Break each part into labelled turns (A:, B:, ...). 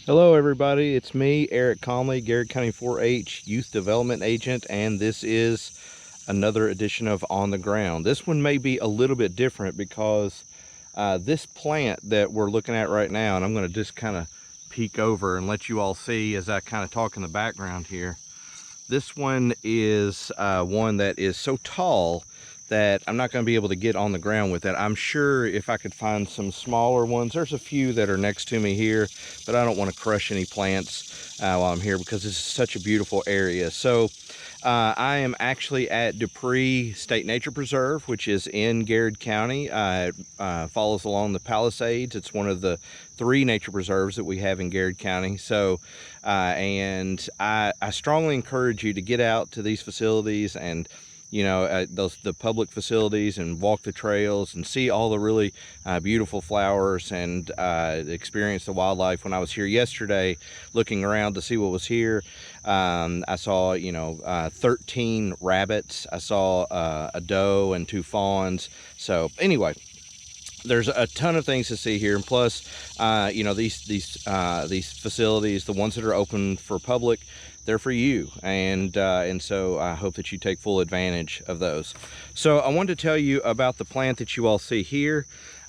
A: Hello everybody, it's me, Eric Comley, Garrard County 4-H Youth Development Agent, and this is another edition of On the Ground. This one may be a little bit different because this plant that we're looking at right now, and I'm going to just kind of peek over and let you all see as I kind of talk in the background here. This one is one that is so tall that I'm not going to be able to get on the ground with it. I'm sure if I could find some smaller ones, there's a few that are next to me here, but I don't want to crush any plants while I'm here because this is such a beautiful area. So I am actually at Dupree State Nature Preserve, which is in Garrard County. It follows along the Palisades. It's one of the 3 nature preserves that we have in Garrard County. So, and I strongly encourage you to get out to these facilities and the public facilities and walk the trails and see all the really beautiful flowers and experience the wildlife. When I was here yesterday looking around to see what was here, I saw 13 rabbits. I saw a doe and 2 fawns. So anyway, there's a ton of things to see here, and plus these facilities, the ones that are open for public, they're for you, and so I hope that you take full advantage of those. So I wanted to tell you about the plant that you all see here.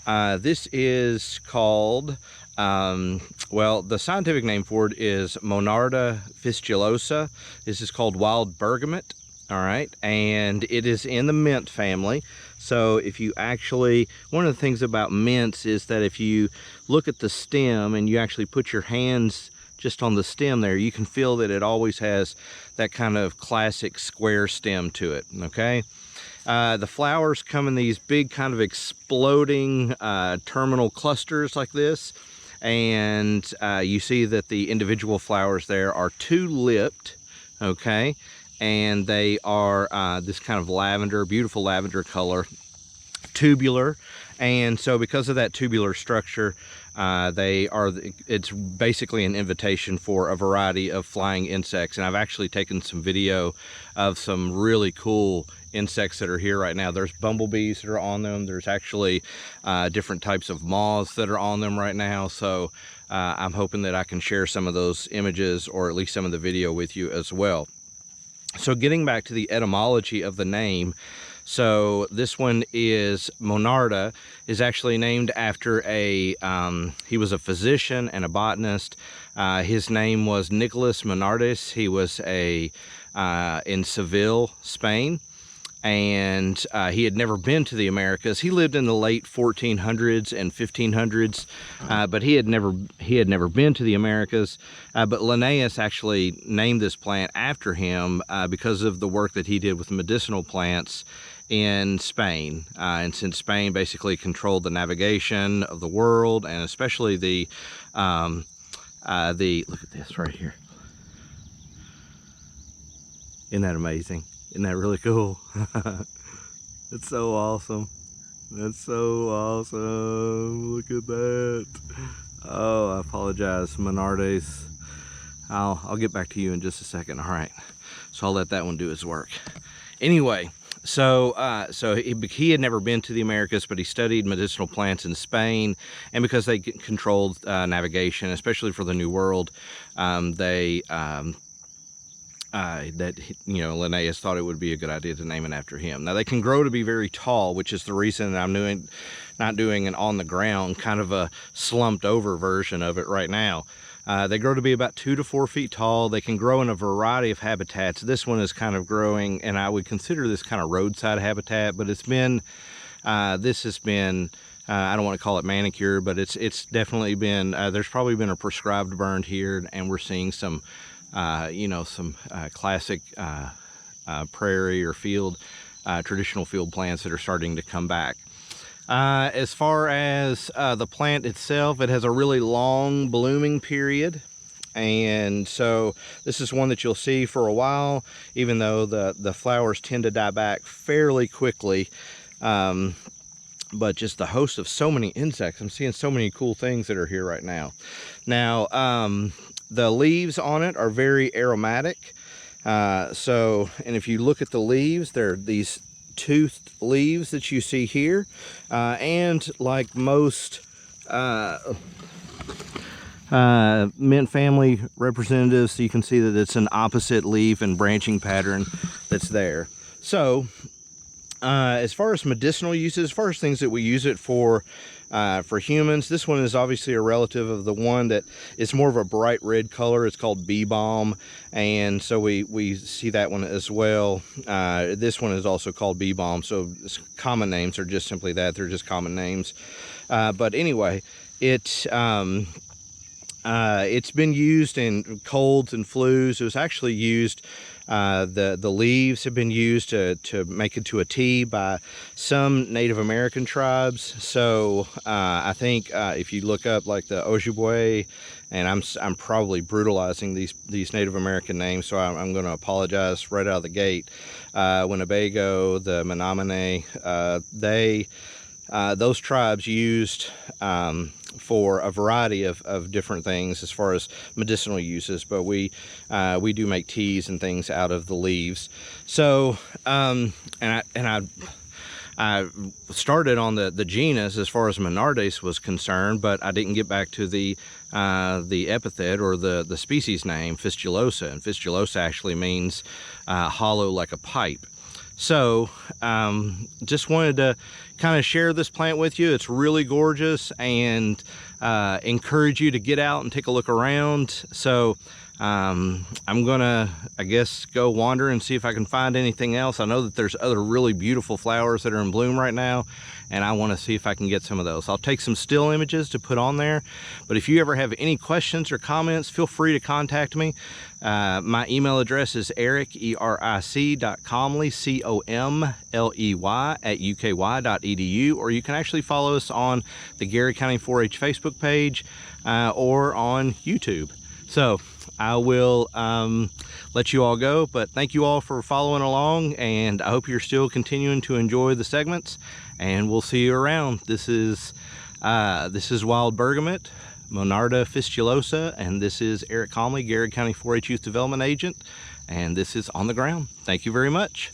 A: This is called, well, the scientific name for it is Monarda fistulosa. This is called wild bergamot. All right, and it is in the mint family. So if you actually, one of the things about mints is that if you look at the stem and you actually put your hands just on the stem there, you can feel that it always has that kind of classic square stem to it, okay? The flowers come in these big kind of exploding terminal clusters like this, and you see that the individual flowers there are 2-lipped, okay? And they are this kind of lavender, beautiful lavender color, tubular. And so because of that tubular structure, it's basically an invitation for a variety of flying insects. And I've actually taken some video of some really cool insects that are here right now. There's bumblebees that are on them. There's actually different types of moths that are on them right now. So I'm hoping that I can share some of those images or at least some of the video with you as well. So getting back to the etymology of the name, so this one is Monarda, is actually named after he was a physician and a botanist. His name was Nicholas Monardis. He was in Seville, Spain, and he had never been to the Americas. He lived in the late 1400s and 1500s, but he had never been to the Americas. But Linnaeus actually named this plant after him because of the work that he did with medicinal plants in Spain. And since Spain basically controlled the navigation of the world, and especially the look at this right here. Isn't that amazing? Isn't that really cool? It's so awesome. That's so awesome. Look at that. Oh, I apologize, Monardes. I'll get back to you in just a second. All right. So I'll let that one do its work. Anyway, so he had never been to the Americas, but he studied medicinal plants in Spain, and because they controlled navigation, especially for the New World, Linnaeus thought it would be a good idea to name it after him. Now, they can grow to be very tall, which is the reason that I'm not doing an on the ground, kind of a slumped over version of it right now. They grow to be about 2 to 4 feet tall. They can grow in a variety of habitats. This one is kind of growing, and I would consider this kind of roadside habitat, but this has been, I don't want to call it manicured, but it's definitely been, there's probably been a prescribed burn here, and we're seeing some classic prairie or field, traditional field plants that are starting to come back. As far as the plant itself, it has a really long blooming period, and so this is one that you'll see for a while, even though the flowers tend to die back fairly quickly. But just the host of so many insects, I'm seeing so many cool things that are here right now. Now, the leaves on it are very aromatic. And if you look at the leaves, they're these toothed leaves that you see here. And like most mint family representative, so you can see that it's an opposite leaf and branching pattern that's there. So as far as medicinal uses, as far as things that we use it for humans, this one is obviously a relative of the one that is more of a bright red color. It's called bee balm, and so we see that one as well. This one is also called bee balm, so common names are just simply that. They're just common names. But anyway, it's been used in colds and flus. It was actually used, the leaves have been used to make into a tea by some Native American tribes. So I think if you look up like the Ojibwe, and I'm probably brutalizing these Native American names, so I'm going to apologize right out of the gate. Winnebago, the Menominee, those tribes used for a variety of different things as far as medicinal uses, but we do make teas and things out of the leaves. So I started on the genus as far as Monarda was concerned, but I didn't get back to the epithet or the species name, fistulosa, and fistulosa actually means hollow like a pipe. So just wanted to kind of share this plant with you. It's really gorgeous, and encourage you to get out and take a look around. So I'm gonna, I guess, go wander and see if I can find anything else. I know that there's other really beautiful flowers that are in bloom right now, and I want to see if I can get some of those. I'll take some still images to put on there, but if you ever have any questions or comments, feel free to contact me. My email address is eric, eric.comley, COMLEY @uky.edu, or you can actually follow us on the Garrard County 4-H Facebook page or on YouTube. So I will let you all go, but thank you all for following along, and I hope you're still continuing to enjoy the segments, and we'll see you around. This is wild bergamot, Monarda fistulosa, and this is Eric Comley, Garrard County 4-H Youth Development Agent, and this is On the Ground. Thank you very much.